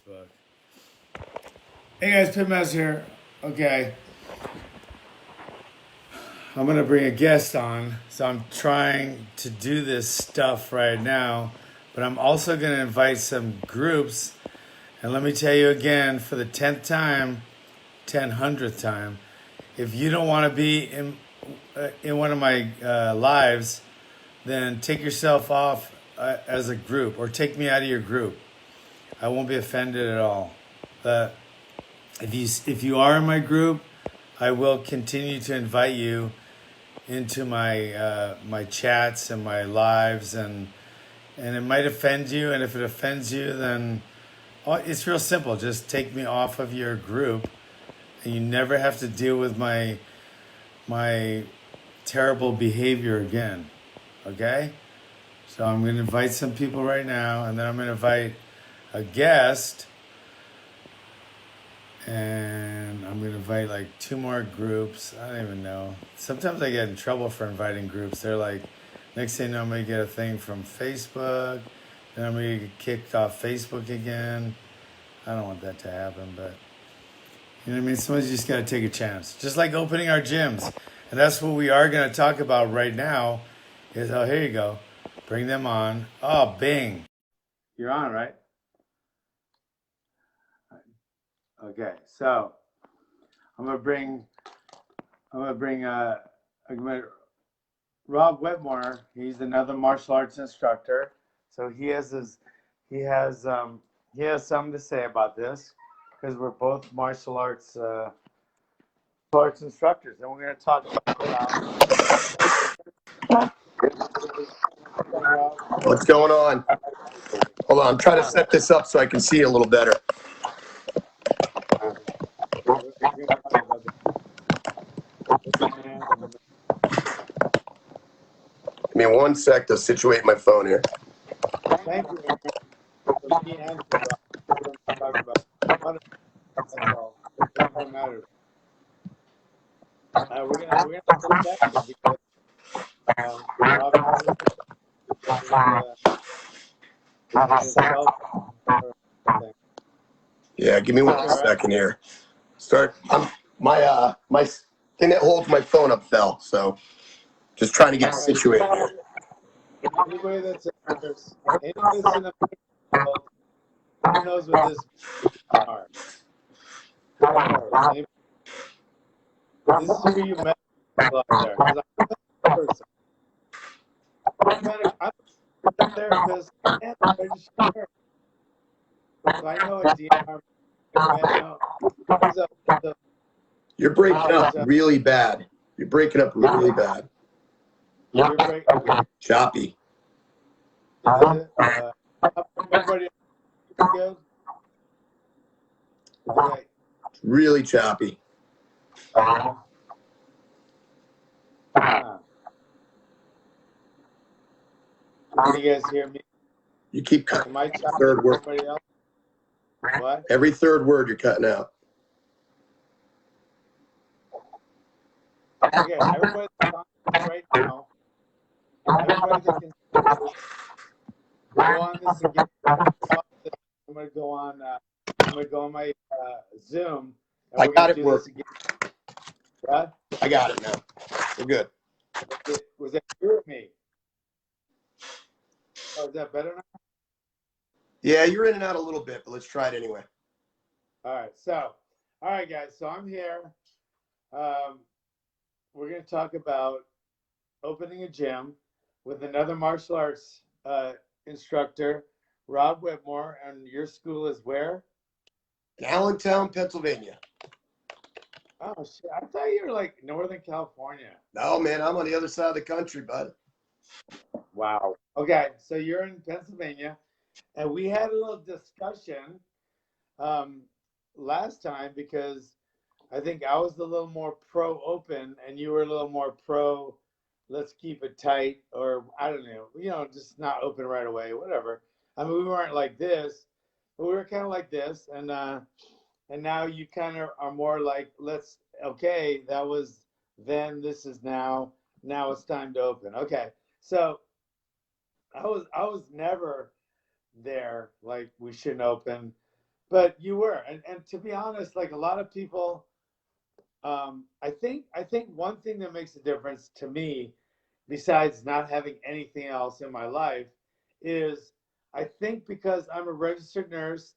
Facebook. Hey guys, Pitmaster here. Okay, I'm gonna bring a guest on, so I'm trying to do this stuff right now, but I'm also gonna invite some groups. And let me tell you again, for the 10th time, 100th time, if you don't want to be in one of my lives, then take yourself off as a group, or take me out of your group. I won't be offended at all. Uh, if you are in my group, I will continue to invite you into my chats and my lives, and it might offend you. And if it offends you, then it's real simple. Just take me off of your group, and you never have to deal with my terrible behavior again. Okay? So I'm going to invite some people right now, and then I'm going to invite a guest, and I'm going to invite like 2 more groups. I don't even know. Sometimes I get in trouble for inviting groups. They're like, next thing you know, I'm going to get a thing from Facebook, then I'm going to get kicked off Facebook again. I don't want that to happen, but you know what I mean? Sometimes you just got to take a chance. Just like opening our gyms. And that's what we are going to talk about right now is, oh, here you go. Bring them on. Oh, bing. You're on, right? Okay, so I'm gonna bring Rob Whitmore. He's another martial arts instructor. So he has something to say about this because we're both martial arts instructors, and we're gonna talk about What's going on? Hold on, I'm trying to set this up so I can see it a little better. Give me 1 sec to situate my phone here. Thank you. For me and for Rob, we're going to talk about that's all. It doesn't matter. We're gonna take that because Rob Yeah, give me 1 second here. My thing that holds my phone up fell, so just trying to get situated here. Anybody that's in the world, who knows what this are? This is who you met out there. I'm a person. I'm a therapist and a registered. So I know a DNR. You're breaking up really bad. You're breaking up really bad. Choppy. Everybody good? Okay. It's really choppy. Can you guys hear me? You keep cutting. Am I choppy? Third word. Everybody else? What? Every third word you're cutting out. Okay, everybody right now. Everybody that can go on this again. I'm gonna go on. I'm gonna go on my Zoom. And I got it working. What? I got it now. We're good. Was that you or me? Oh, is that better now? Yeah, you're in and out a little bit, but let's try it anyway. All right, guys. So I'm here. We're going to talk about opening a gym with another martial arts instructor, Rob Whitmore, and your school is where? In Allentown, Pennsylvania. Oh shit! I thought you were like Northern California. No, man, I'm on the other side of the country, bud. Wow. Okay, so you're in Pennsylvania, and we had a little discussion last time because I think I was a little more pro open, and you were a little more pro. Let's keep it tight, or I don't know, just not open right away, whatever. I mean, we weren't like this, but we were kind of like this, and now you kind of are more like, okay, that was then, this is now it's time to open. Okay, so I was never there like we shouldn't open, but you were, and to be honest, like a lot of people, I think one thing that makes a difference to me, besides not having anything else in my life, is I think because I'm a registered nurse,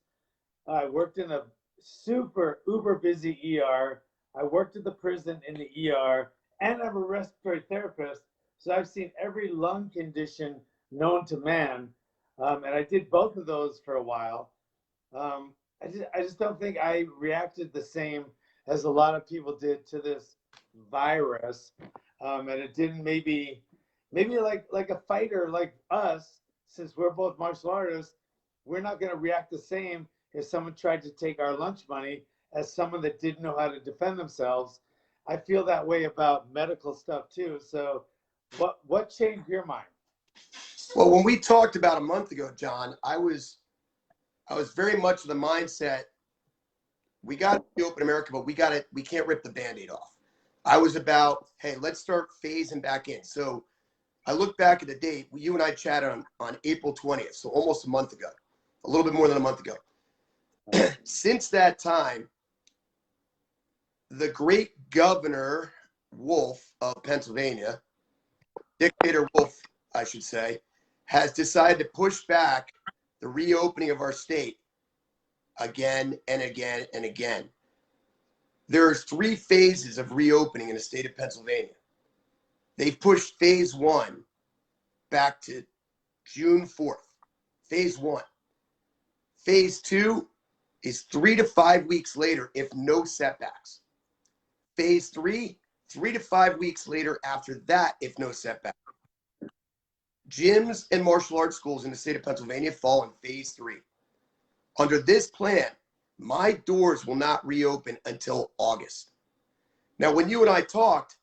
I worked in a super uber busy ER. I worked at the prison in the ER, and I'm a respiratory therapist. So I've seen every lung condition known to man, and I did both of those for a while. I just don't think I reacted the same as a lot of people did to this virus, and it didn't maybe like a fighter like us, since we're both martial artists, we're not going to react the same if someone tried to take our lunch money as someone that didn't know how to defend themselves. I feel that way about medical stuff too. So, what changed your mind? Well, when we talked about a month ago, John, I was very much of the mindset we got to open America, but we can't rip the Band-Aid off. I was about, hey, let's start phasing back in. So I look back at the date, you and I chatted on April 20th, so almost a month ago, a little bit more than a month ago. Since that time, the great Governor Wolf of Pennsylvania, Dictator Wolf, I should say, has decided to push back the reopening of our state again and again and again. There's 3 phases of reopening in the state of Pennsylvania. They've pushed phase 1 back to June 4th. Phase 1. Phase 2 is 3 to 5 weeks later if no setbacks. Phase 3, 3 to 5 weeks later after that if no setbacks. Gyms and martial arts schools in the state of Pennsylvania fall in phase 3. Under this plan, my doors will not reopen until August. Now, when you and I talked,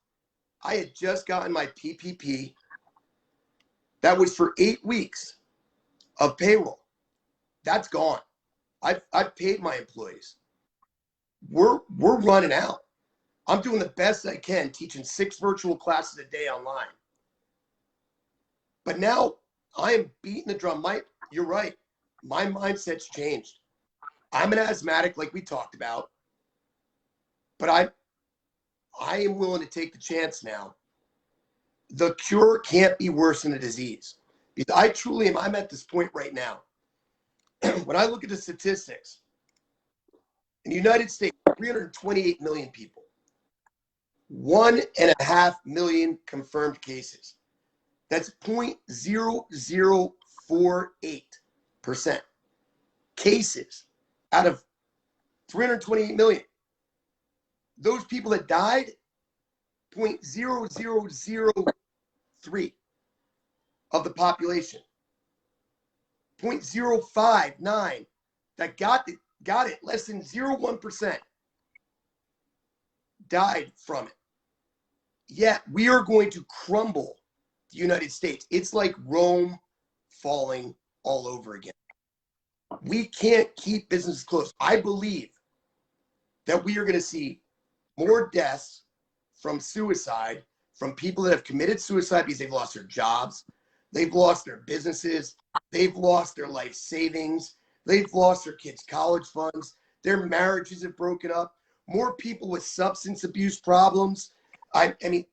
I had just gotten my PPP. That was for 8 weeks of payroll. That's gone. I've paid my employees. We're running out. I'm doing the best I can, teaching 6 virtual classes a day online. But now I am beating the drum. You're right. My mindset's changed. I'm an asthmatic, like we talked about, but I am willing to take the chance now. The cure can't be worse than the disease. Because I truly am. I'm at this point right now. When I look at the statistics, in the United States, 328 million people, 1.5 million confirmed cases. That's 0.0048% cases out of 328 million. Those people that died, 0.0003 of the population. 0.059 that got it, less than 0.1% died from it. Yet we are going to crumble the United States. It's like Rome falling all over again. We can't keep businesses closed. I believe that we are going to see more deaths from suicide, from people that have committed suicide because they've lost their jobs, they've lost their businesses, they've lost their life savings, they've lost their kids' college funds, their marriages have broken up, more people with substance abuse problems. I mean,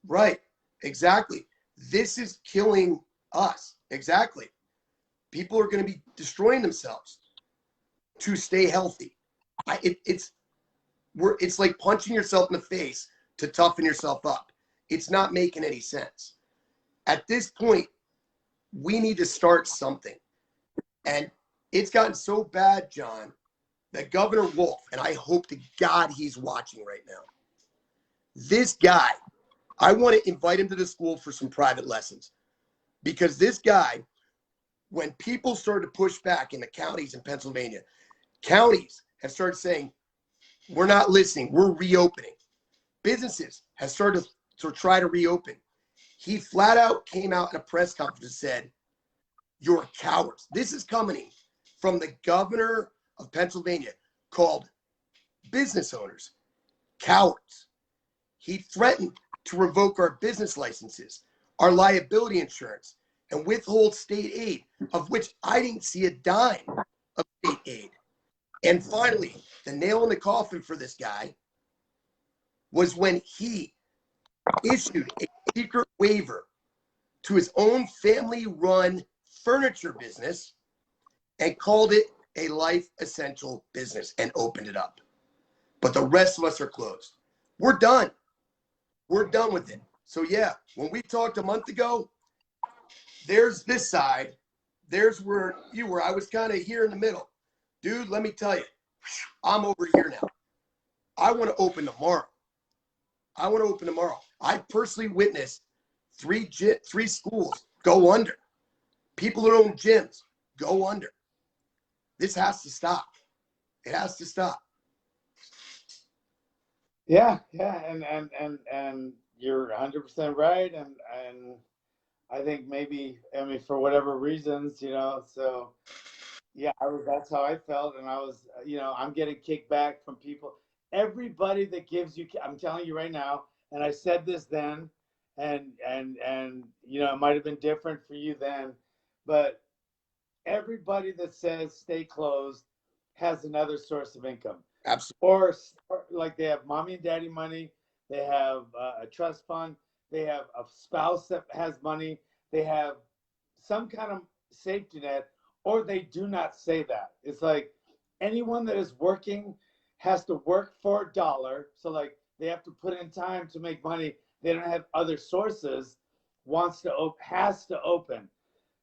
right, exactly. This is killing us. Exactly. People are going to be destroying themselves to stay healthy. It's like punching yourself in the face to toughen yourself up. It's not making any sense. At this point, we need to start something. And it's gotten so bad, John, that Governor Wolf, and I hope to God he's watching right now, this guy, I want to invite him to the school for some private lessons. Because this guy, when people started to push back in the counties in Pennsylvania, counties have started saying, we're not listening, we're reopening. Businesses have started to try to reopen. He flat out came out in a press conference and said, you're cowards. This is coming from the governor of Pennsylvania, called business owners cowards. He threatened to revoke our business licenses, our liability insurance, and withhold state aid, of which I didn't see a dime of state aid. And finally, the nail in the coffin for this guy was when he issued a secret waiver to his own family-run furniture business and called it a life essential business and opened it up. But the rest of us are closed. We're done. We're done with it. So yeah, when we talked a month ago, there's this side. There's where you were. I was kind of here in the middle. Dude, let me tell you, I'm over here now. I want to open tomorrow. I personally witnessed three schools go under. People that own gyms go under. This has to stop. It has to stop. Yeah, and you're 100% right, and I think maybe, I mean, for whatever reasons, you know, so yeah, that's how I felt, and I was, you know, I'm getting kickback from people, everybody that gives you, I'm telling you right now, and I said this then, and you know, it might have been different for you then, but everybody that says stay closed has another source of income. Absolutely. Or like they have mommy and daddy money, they have a trust fund, they have a spouse that has money, they have some kind of safety net, or they do not say that. It's like anyone that is working has to work for a dollar. So like they have to put in time to make money. They don't have other sources, has to open.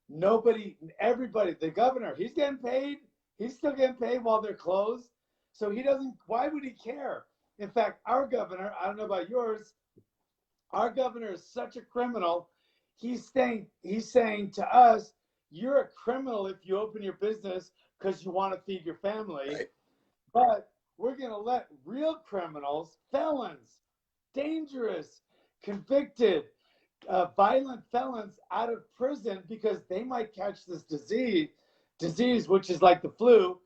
Nobody, everybody, the governor, he's getting paid. He's still getting paid while they're closed. So he doesn't, why would he care? In fact, our governor, I don't know about yours, our governor is such a criminal. He's saying to us, you're a criminal if you open your business because you want to feed your family. Right. But we're going to let real criminals, felons, dangerous, convicted, violent felons out of prison because they might catch this disease, which is like the flu.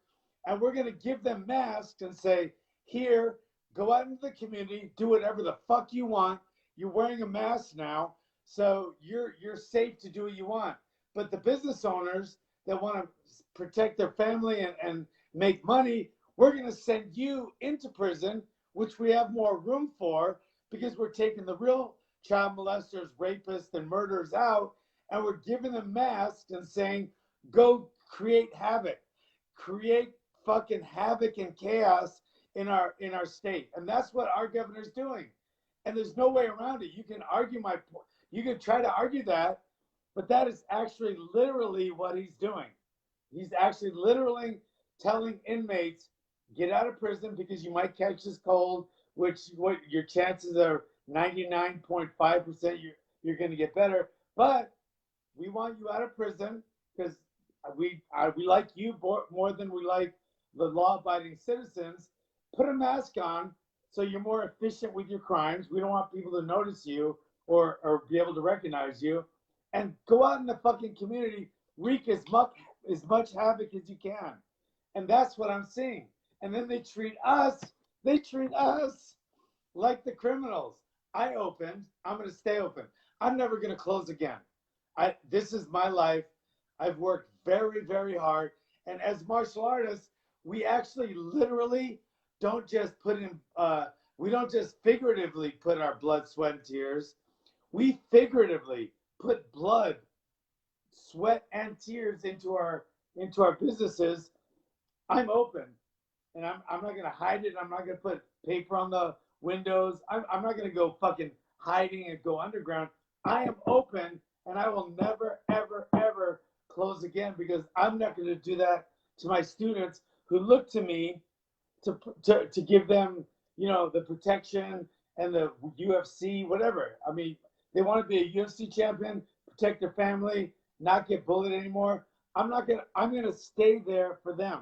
And we're going to give them masks and say, here, go out into the community, do whatever the fuck you want. You're wearing a mask now, so you're safe to do what you want. But the business owners that want to protect their family and make money, we're going to send you into prison, which we have more room for because we're taking the real child molesters, rapists, and murderers out, and we're giving them masks and saying, go create havoc. Create fucking havoc and chaos in our state. And that's what our governor's doing. And there's no way around it. You can argue you can try to argue that, but that is actually literally what he's doing. He's actually literally telling inmates, get out of prison because you might catch this cold, which what your chances are 99.5% you're going to get better. But we want you out of prison because we like you more than we like the law-abiding citizens. Put a mask on so you're more efficient with your crimes. We don't want people to notice you or be able to recognize you. And go out in the fucking community, wreak as much havoc as you can. And that's what I'm seeing. And then they treat us like the criminals. I opened, I'm going to stay open. I'm never going to close again. This is my life. I've worked very, very hard. And as martial artists, we actually literally don't just we don't just figuratively put our blood, sweat, and tears. We figuratively put blood, sweat, and tears into our businesses. I'm open, and I'm not going to hide it. I'm not going to put paper on the windows. I'm not going to go fucking hiding and go underground. I am open, and I will never, ever, ever close again because I'm not going to do that to my students who look to me to give them, you know, the protection and the UFC, whatever. I mean, they want to be a UFC champion, protect their family, not get bullied anymore. I'm going to stay there for them.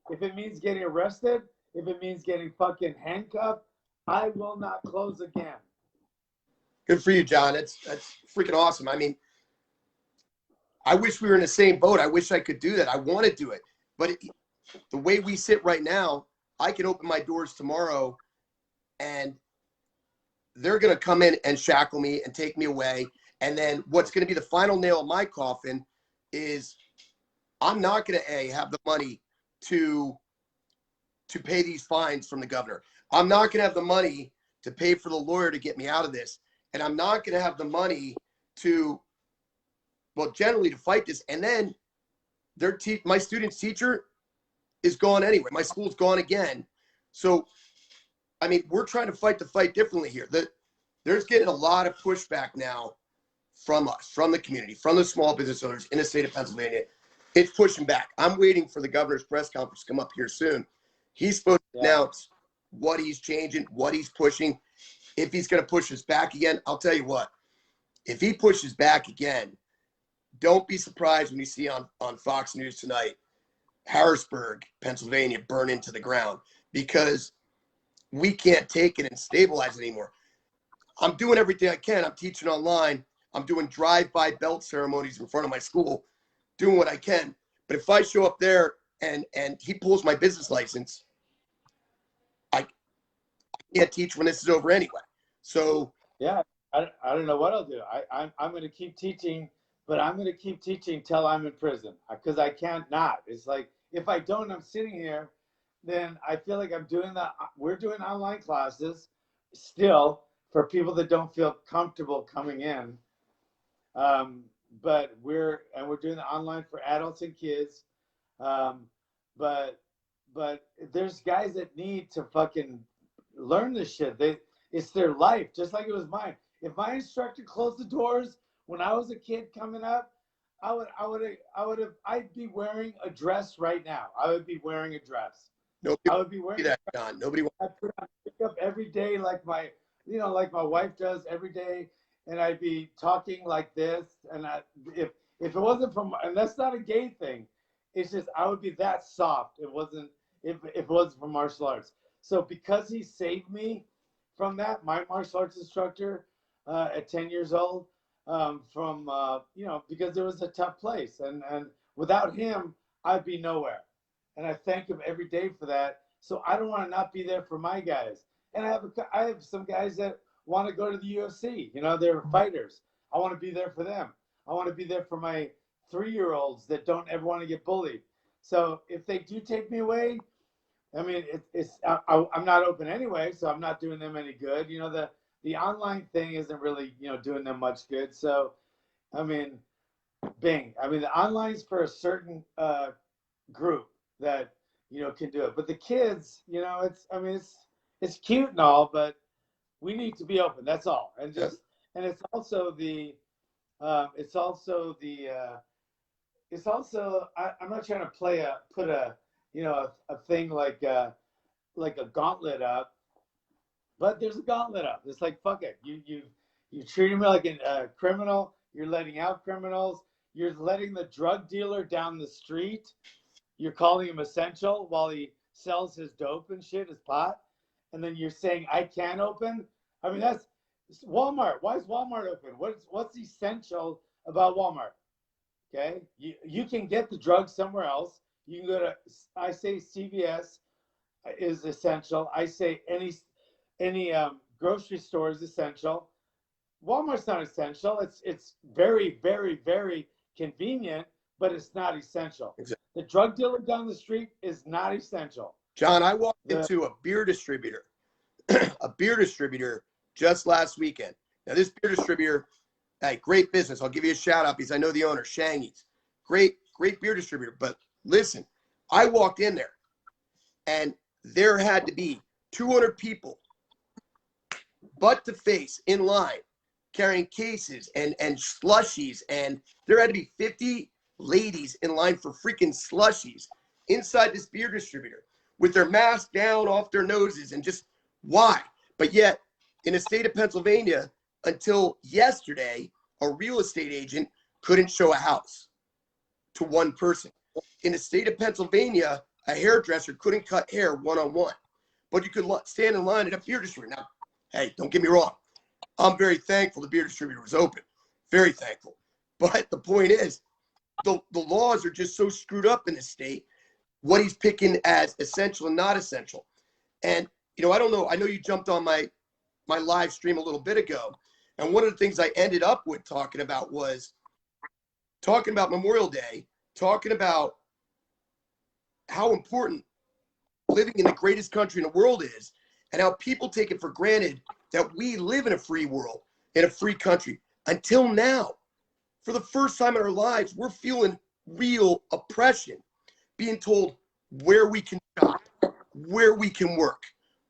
If it means getting arrested, if it means getting fucking handcuffed, I will not close again. Good for you, John. That's freaking awesome. I mean, I wish we were in the same boat. I wish I could do that. I want to do it. But the way we sit right now, I can open my doors tomorrow and they're going to come in and shackle me and take me away. And then what's going to be the final nail in my coffin is I'm not going to have the money to to pay these fines from the governor. I'm not going to have the money to pay for the lawyer to get me out of this. And I'm not going to have the money to, well, generally to fight this. And then my student's teacher is gone anyway. My school's gone again. So, I mean, we're trying to fight the fight differently here. There's getting a lot of pushback now from us, from the community, from the small business owners in the state of Pennsylvania. It's pushing back. I'm waiting for the governor's press conference to come up here soon. He's supposed to announce what he's changing, what he's pushing. If he's going to push us back again, I'll tell you what. If he pushes back again, don't be surprised when you see on Fox News tonight, Harrisburg, Pennsylvania, burn into the ground, because we can't take it and stabilize it anymore. I'm doing everything I can. I'm teaching online. I'm doing drive-by belt ceremonies in front of my school, doing what I can. But if I show up there and he pulls my business license, I can't teach when this is over anyway. So yeah, I don't know what I'll do. I'm going to keep teaching, but I'm going to keep teaching till I'm in prison, because I can't not. It's like, if I don't, I'm sitting here, then I feel like we're doing online classes still for people that don't feel comfortable coming in. But we're doing the online for adults and kids. But there's guys that need to fucking learn this shit. It's their life, just like it was mine. If my instructor closed the doors when I was a kid coming up, I'd be wearing a dress right now. I would be wearing a dress. nobody I would be wearing that, John. Nobody wants. I put on makeup every day, like my wife does every day, and I'd be talking like this. And if it wasn't from, and that's not a gay thing, it's just I would be that soft. It wasn't if it wasn't from martial arts. So because he saved me from that, my martial arts instructor at 10 years old, because it was a tough place, and without him, I'd be nowhere. And I thank him every day for that. So I don't want to not be there for my guys. And I have some guys that want to go to the UFC. They're fighters. I want to be there for them. I want to be there for my 3-year-olds that don't ever want to get bullied. So if they do take me away, I mean, I'm not open anyway, so I'm not doing them any good. The online thing isn't really, doing them much good. So, I mean, Bing. I mean, the online's for a certain group that, can do it. But the kids, it's cute and all, but we need to be open. That's all. And it's also I'm not trying to put a thing like a gauntlet up, but there's a gauntlet up. It's like, fuck it. You treating me like a criminal. You're letting out criminals. You're letting the drug dealer down the street. You're calling him essential while he sells his dope and shit, his pot. And then you're saying, I can't open. I mean, that's Walmart. Why is Walmart open? What's essential about Walmart? Okay. You can get the drugs somewhere else. You can go to, I say CVS is essential. I say any grocery store is essential. Walmart's not essential. It's very, very, very convenient, but it's not essential. Exactly. The drug dealer down the street is not essential. John, I walked into a beer distributor, just last weekend. Now, this beer distributor, hey, great business. I'll give you a shout out because I know the owner, Shangy's. Great beer distributor. But listen, I walked in there and there had to be 200 people butt to face in line carrying cases and slushies, and there had to be 50 ladies in line for freaking slushies inside this beer distributor with their masks down off their noses, and just why? But yet in the state of Pennsylvania, until yesterday, a real estate agent couldn't show a house to one person. In the state of Pennsylvania, a hairdresser couldn't cut hair one-on-one, but you could stand in line at a beer distributor. Now, hey, don't get me wrong. I'm very thankful the beer distributor was open. Very thankful. But the point is, the laws are just so screwed up in this state, what he's picking as essential and not essential. And, I don't know. I know you jumped on my live stream a little bit ago. And one of the things I ended up with talking about was talking about Memorial Day, talking about how important living in the greatest country in the world is, and how people take it for granted that we live in a free world, in a free country. Until now, for the first time in our lives, we're feeling real oppression, being told where we can shop, where we can work,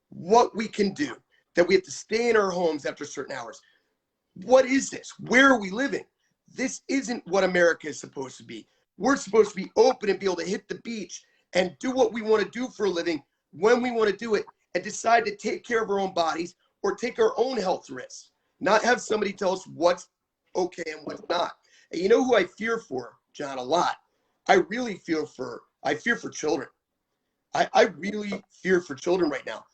what we can do, that we have to stay in our homes after certain hours. What is this? Where are we living? This isn't what America is supposed to be. We're supposed to be open and be able to hit the beach and do what we want to do for a living when we want to do it, and decide to take care of our own bodies or take our own health risks, not have somebody tell us what's okay and what's not. And you know who I fear for, John, a lot? I fear for children. I really fear for children right now.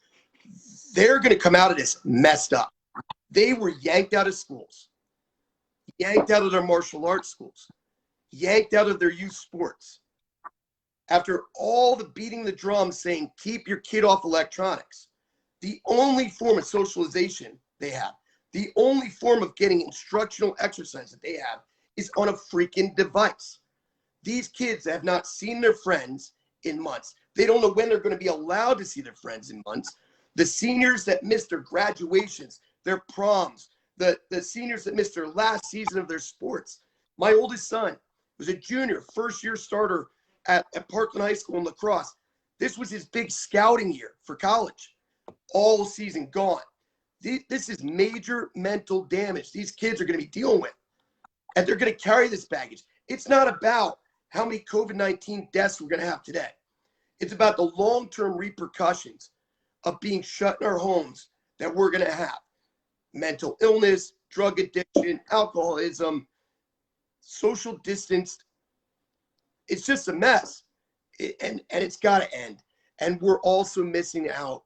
They're going to come out of this messed up. They were yanked out of schools, yanked out of their martial arts schools, yanked out of their youth sports. After all the beating the drum saying, keep your kid off electronics, the only form of socialization they have, the only form of getting instructional exercise that they have is on a freaking device. These kids have not seen their friends in months. They don't know when they're going to be allowed to see their friends in months. The seniors that missed their graduations, their proms, the seniors that missed their last season of their sports. My oldest son was a junior, first-year starter at Parkland High School in lacrosse. This was his big scouting year for college. All season gone. This is major mental damage these kids are going to be dealing with. And they're going to carry this baggage. It's not about how many COVID-19 deaths we're going to have today. It's about the long-term repercussions of being shut in our homes that we're going to have. Mental illness, drug addiction, alcoholism, social distance. It's just a mess. And it's got to end. And we're also missing out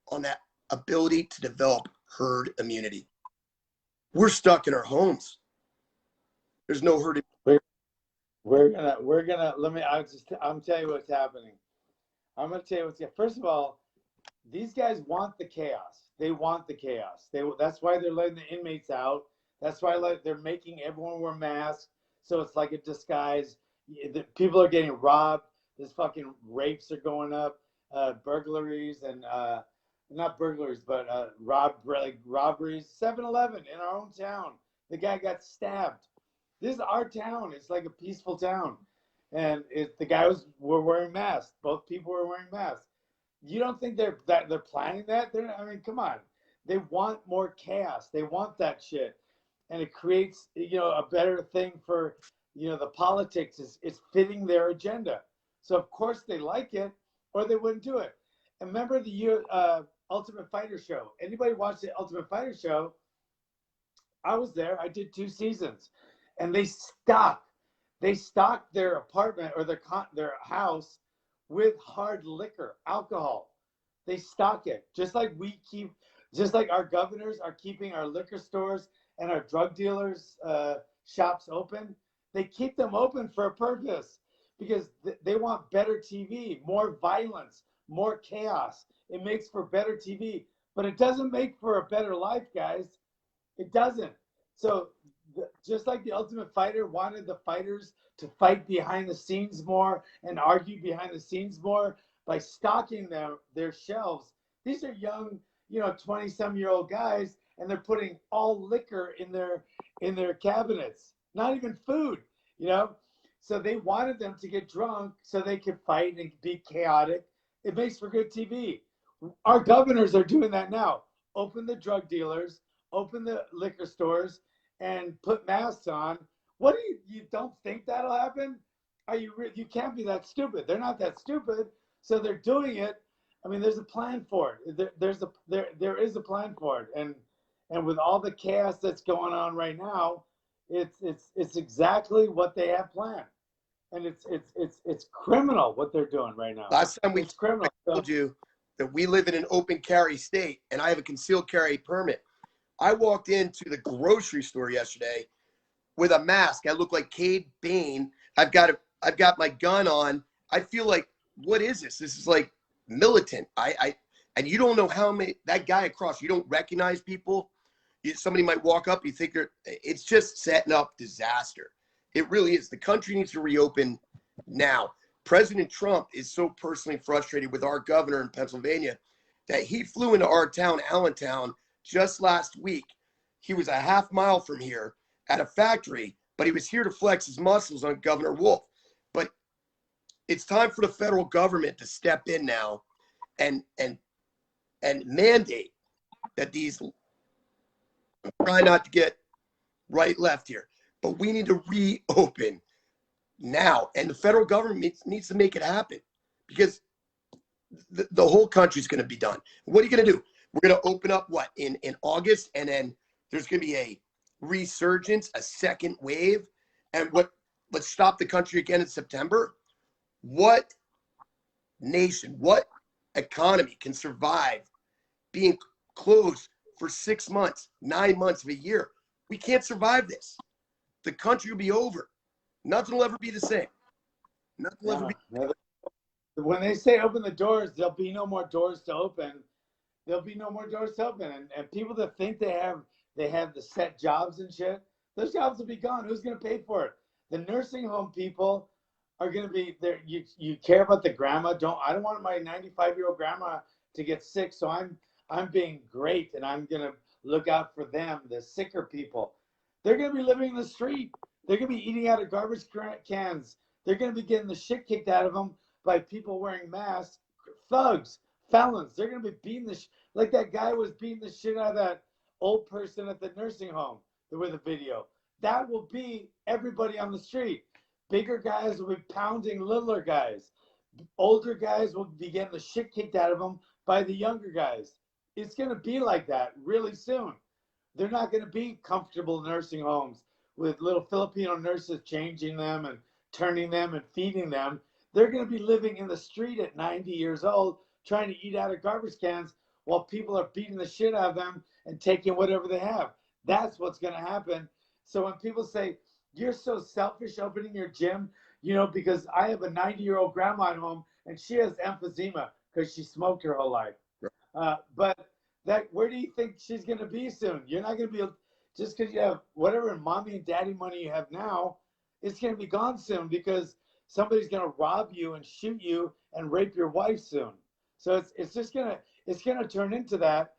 on that ability to develop herd immunity. We're stuck in our homes. There's no herd immunity. I'm telling you what's happening. I'm going to tell you what's, first of all, these guys want the chaos. They want the chaos. That's why they're letting the inmates out. That's why they're making everyone wear masks. So it's like a disguise. People are getting robbed. There's fucking rapes are going up, burglaries and not burglaries, but robberies. 7-Eleven in our own town. The guy got stabbed. This is our town. It's like a peaceful town. And the guy were wearing masks. Both people were wearing masks. You don't think they're planning that? I mean, come on. They want more chaos. They want that shit. And it creates, a better thing for, the politics is fitting their agenda. So of course they like it, or they wouldn't do it. And remember the Ultimate Fighter show? Anybody watch the Ultimate Fighter show? I was there. I did 2 seasons, and they stocked their apartment or their house with hard liquor, alcohol. They stock it just like our governors are keeping our liquor stores and our drug dealers shops open. They keep them open for a purpose, because they want better TV, more violence, more chaos. It makes for better TV, but it doesn't make for a better life, guys. It doesn't. So just like the Ultimate Fighter wanted the fighters to fight behind the scenes more and argue behind the scenes more by stocking their shelves. These are young, 20-some-year-old guys, and they're putting all liquor in their cabinets, not even food, So they wanted them to get drunk so they could fight and be chaotic. It makes for good TV. Our governors are doing that now. Open the drug dealers, open the liquor stores, and put masks on. What do you don't think that'll happen? You can't be that stupid. They're not that stupid, so they're doing it. I mean, there's a plan for it. There is a plan for it, and with all the chaos that's going on right now, it's exactly what they have planned, and it's criminal what they're doing right now. Last time it's criminal. I told you that we live in an open carry state, and I have a concealed carry permit. I walked into the grocery store yesterday with a mask. I look like Cade Bane. I've got my gun on. I feel like, what is this? This is like militant. And you don't know how many, that guy across, you don't recognize people. Somebody might walk up, you think it's just setting up disaster. It really is. The country needs to reopen now. President Trump is so personally frustrated with our governor in Pennsylvania that he flew into our town, Allentown, just last week. He was a half mile from here at a factory, but he was here to flex his muscles on Governor Wolf. But it's time for the federal government to step in now and mandate that these, try not to get right left here, but we need to reopen now, and the federal government needs to make it happen, because the whole country's going to be done. What are you going to do? We're going to open up what in August, and then there's going to be a resurgence, a second wave, and let's stop the country again in September. What nation, what economy can survive being closed for 6 months, 9 months of a year? We can't survive this. The country will be over. Nothing will ever be the same. Nothing will ever be. When they say open the doors, there'll be no more doors to open. There'll be no more doors to open. And people that think they have the set jobs and shit, those jobs will be gone. Who's going to pay for it? The nursing home people are going to be there. You care about the grandma. I don't want my 95-year-old grandma to get sick. So I'm being great, and I'm going to look out for them, the sicker people. They're going to be living in the street. They're going to be eating out of garbage cans. They're going to be getting the shit kicked out of them by people wearing masks, thugs, felons. They're going to be beating like that guy was beating the shit out of that old person at the nursing home with a video. That will be everybody on the street. Bigger guys will be pounding littler guys. Older guys will be getting the shit kicked out of them by the younger guys. It's going to be like that really soon. They're not going to be comfortable nursing homes with little Filipino nurses changing them and turning them and feeding them. They're going to be living in the street at 90 years old, trying to eat out of garbage cans while people are beating the shit out of them and taking whatever they have. That's what's going to happen. So when people say, you're so selfish opening your gym, because I have a 90-year-old grandma at home and she has emphysema because she smoked her whole life. But where do you think she's going to be soon? You're not going to be, just because you have whatever mommy and daddy money you have now, it's going to be gone soon because somebody's going to rob you and shoot you and rape your wife soon. So it's just going to turn into that.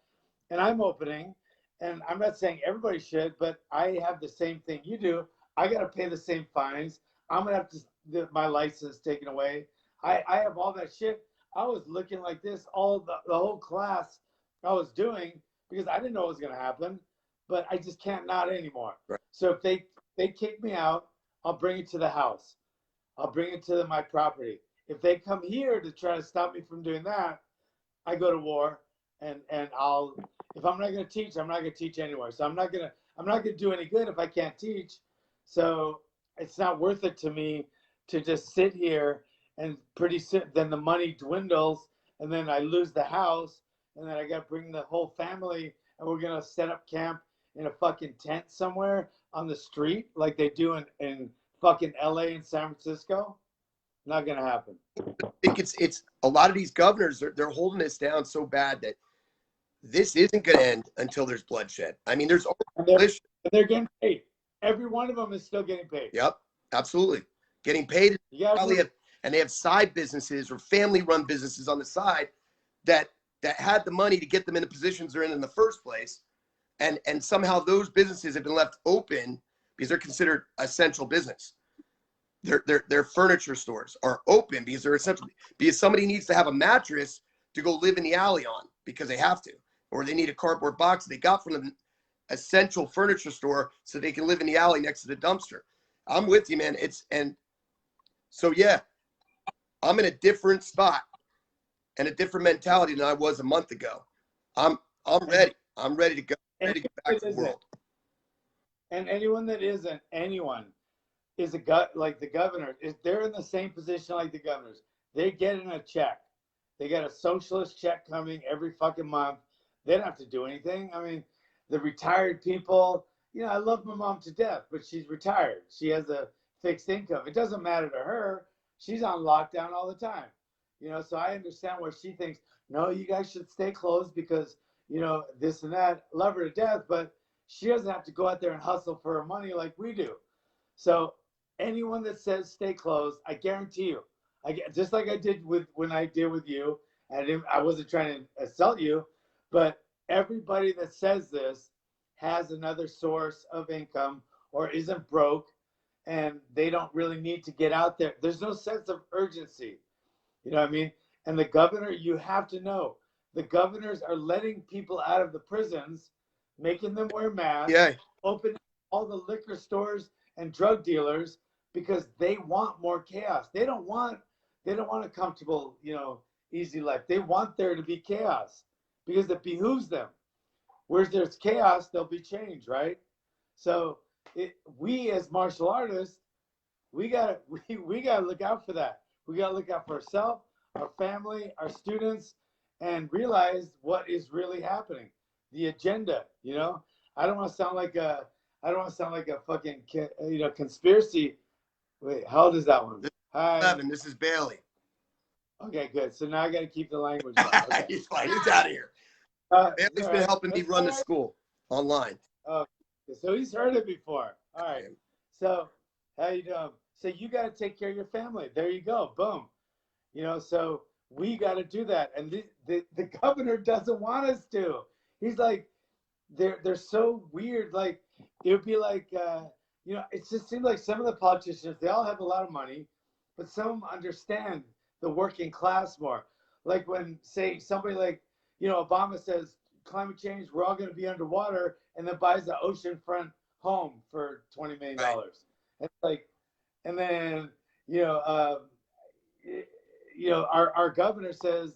And I'm opening, and I'm not saying everybody should, but I have the same thing you do. I got to pay the same fines. I'm going to have my license taken away. I have all that shit. I was looking like this all the whole class I was doing because I didn't know what was going to happen, but I just can't not anymore. Right. So if they kick me out, I'll bring it to the house. I'll bring it to my property. If they come here to try to stop me from doing that, I go to war, and if I'm not going to teach, I'm not going to teach anywhere. So I'm not going to do any good if I can't teach. So it's not worth it to me to just sit here, and pretty soon then the money dwindles, and then I lose the house, and then I got to bring the whole family, and we're going to set up camp in a fucking tent somewhere on the street like they do in fucking LA and San Francisco. Not going to happen. I think it's a lot of these governors, they're holding this down so bad that this isn't going to end until there's bloodshed. I mean, and they're getting paid. Every one of them is still getting paid. Yep, absolutely. Getting paid. And they have side businesses or family-run businesses on the side that had the money to get them in the positions they're in the first place. And somehow those businesses have been left open because they're considered essential business. Their furniture stores are open because they're essential, because somebody needs to have a mattress to go live in the alley on because they have to, or they need a cardboard box they got from an essential furniture store so they can live in the alley next to the dumpster. I'm with you, man. So yeah, I'm in a different spot and a different mentality than I was a month ago. I'm ready. I'm ready to go. Ready to get back to the world. And anyone that isn't, anyone is like the governor. They're in the same position like the governors. They're getting a check. They get a socialist check coming every fucking month. They don't have to do anything. I mean, the retired people, I love my mom to death, but she's retired. She has a fixed income. It doesn't matter to her. She's on lockdown all the time. So I understand why she thinks, no, you guys should stay closed because, this and that. Love her to death, but she doesn't have to go out there and hustle for her money like we do. So anyone that says stay closed, I guarantee you, Just like I did with when I did with you. I wasn't trying to assault you, but everybody that says this has another source of income or isn't broke, and they don't really need to get out there. There's no sense of urgency. You know what I mean? And the governor, you have to know, the governors are letting people out of the prisons, making them wear masks, Yeah. opening all the liquor stores and drug dealers because they want more chaos. They don't want a comfortable, easy life. They want there to be chaos because it behooves them. Where there's chaos, there'll be change, right? So we as martial artists, we gotta look out for that. We gotta look out for ourselves, our family, our students, and realize what is really happening. The agenda, I don't want to sound like a I don't want to sound like a fucking conspiracy. Wait, how old is that one? This is Hi. 11. This is Bailey. Okay, good. So now I got to keep the language down. Okay. He's fine. He's out of here. Bailey's been helping me run the school online. Oh, so he's heard it before. All right. So how you doing? So you got to take care of your family. There you go. Boom. So we got to do that. And the governor doesn't want us to. He's like, they're so weird. Like it would be like, it just seems like some of the politicians, they all have a lot of money, but some of them understand the working class more. Like when, say, somebody like, Obama says climate change, we're all going to be underwater, and then buys the oceanfront home for $20 million. Right. It's like, and then, our governor says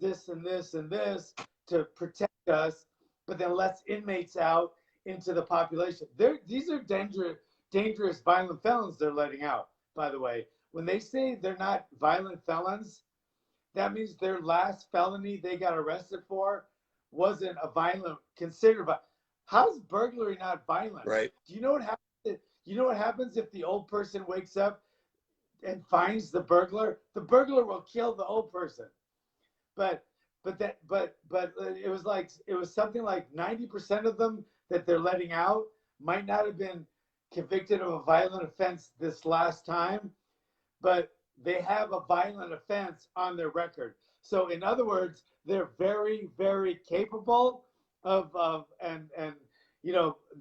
this and this and this to protect us, but then lets inmates out into the population. These are dangerous violent felons they're letting out, by the way. When they say they're not violent felons, that means their last felony they got arrested for wasn't a considered violent. How's burglary not violent? Right. Do you know what happens? You know what happens if the old person wakes up and finds the burglar? The burglar will kill the old person. But it was something like 90% of them that they're letting out might not have been convicted of a violent offense this last time, but they have a violent offense on their record. So in other words, they're very, very capable and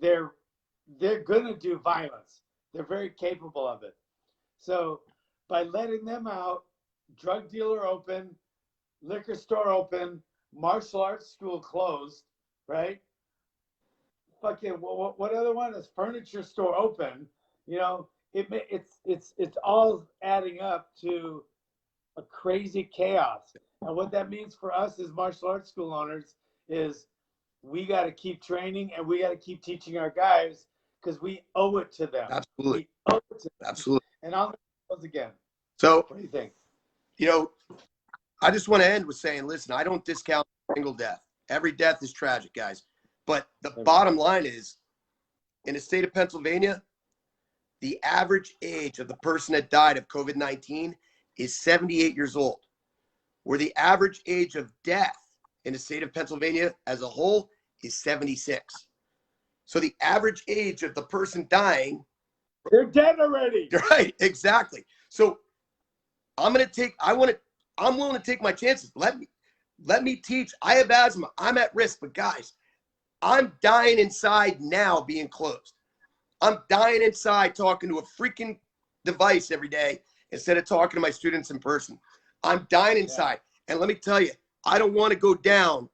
they're gonna do violence. They're very capable of it. So by letting them out, drug dealer open, liquor store open, martial arts school closed, right? Fucking what other one is furniture store open? It's all adding up to a crazy chaos. And what that means for us as martial arts school owners is we got to keep training and we got to keep teaching our guys because we owe it to them. Absolutely. We owe it to them. Absolutely. And I'll close again. So, what do you think? I just want to end with saying, listen, I don't discount a single death. Every death is tragic, guys. But the bottom line is, in the state of Pennsylvania, the average age of the person that died of COVID-19 is 78 years old, where the average age of death in the state of Pennsylvania as a whole is 76. So the average age of the person dying, they're dead already. Right, exactly. So I'm willing to take my chances. Let me teach. I have asthma. I'm at risk, but guys, I'm dying inside now being closed. I'm dying inside talking to a freaking device every day instead of talking to my students in person. I'm dying inside. Yeah. And let me tell you, I don't want to go down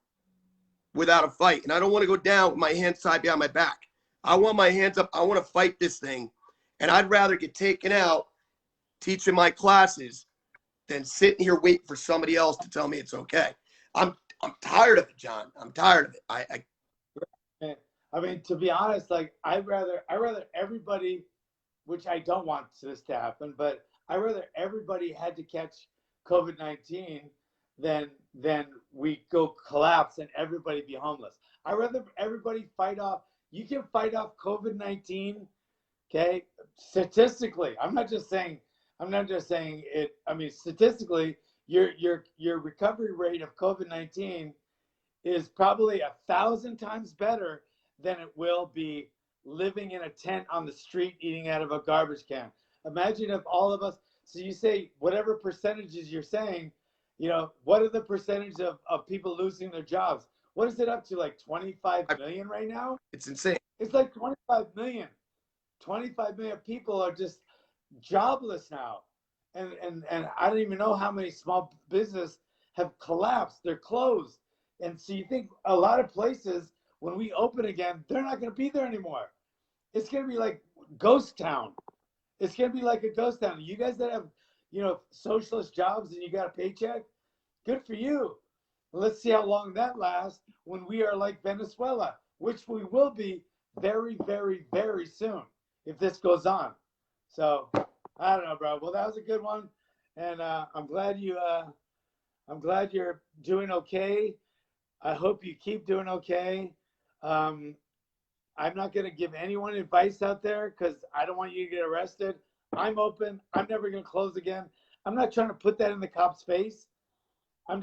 without a fight. And I don't want to go down with my hands tied behind my back. I want my hands up. I want to fight this thing. And I'd rather get taken out teaching my classes than sitting here waiting for somebody else to tell me it's okay. I'm tired of it, John. I'm tired of it. I mean, to be honest, like I'd rather everybody, which I don't want this to happen, but I'd rather everybody had to catch COVID-19 than we go collapse and everybody be homeless. I'd rather everybody fight off. You can fight off COVID-19, okay? Statistically, I'm not just saying it. I mean, statistically, your recovery rate of COVID-19 is probably 1,000 times better than it will be living in a tent on the street eating out of a garbage can. Imagine if all of us, So you say whatever percentages you're saying, you know, what are the percentage of people losing their jobs? What is it up to, like 25 million right now? It's insane. It's like 25 million. 25 million people are just jobless now. And I don't even know how many small business have collapsed. They're closed. And so you think a lot of places, when we open again, they're not going to be there anymore. It's going to be like ghost town. It's going to be like a ghost town. You guys that have, you know, socialist jobs and you got a paycheck, good for you. Let's see how long that lasts when we are like Venezuela, which we will be very, very, very soon if this goes on. So I don't know, bro. Well, that was a good one, and I'm glad you're doing okay. I hope you keep doing okay. Um, I'm not going to give anyone advice out there because I don't want you to get arrested. I'm open. I'm never going to close again. I'm not trying to put that in the cop's face. I'm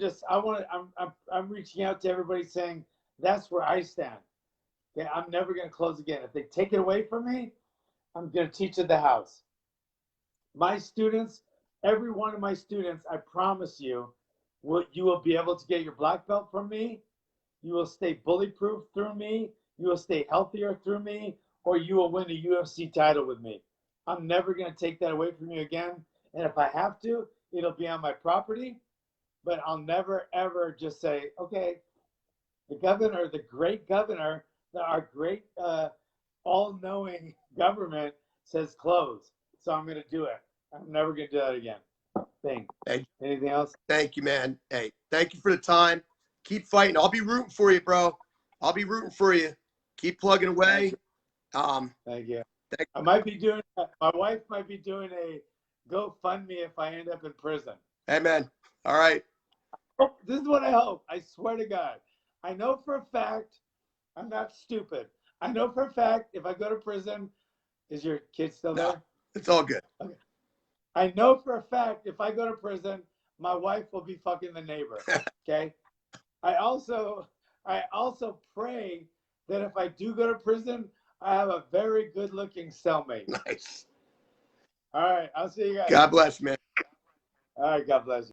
reaching out to everybody saying that's where I stand. Okay, I'm never going to close again. If they take it away from me, I'm going to teach at the house. My students, every one of my students, I promise you, you will be able to get your black belt from me. You will stay bully-proof through me. You will stay healthier through me, or you will win a UFC title with me. I'm never going to take that away from you again. And if I have to, it'll be on my property. But I'll never, ever just say, okay, the governor, the great governor, our great all-knowing government says close. So I'm going to do it. I'm never going to do that again. Thing. Hey, anything else? Thank you, man. Hey, thank you for the time. Keep fighting. I'll be rooting for you, bro. I'll be rooting for you. Keep plugging away. Thank you. I might be doing, my wife might be doing a GoFundMe if I end up in prison. Hey, man. All right. Oh, this is what I hope. I swear to God. I know for a fact, I'm not stupid. I know for a fact if I go to prison, is your kid still there? No, it's all good. Okay. I know for a fact if I go to prison, my wife will be fucking the neighbor. Okay. I also pray that if I do go to prison, I have a very good looking cellmate. Nice. All right. I'll see you guys. God bless, man. All right. God bless you.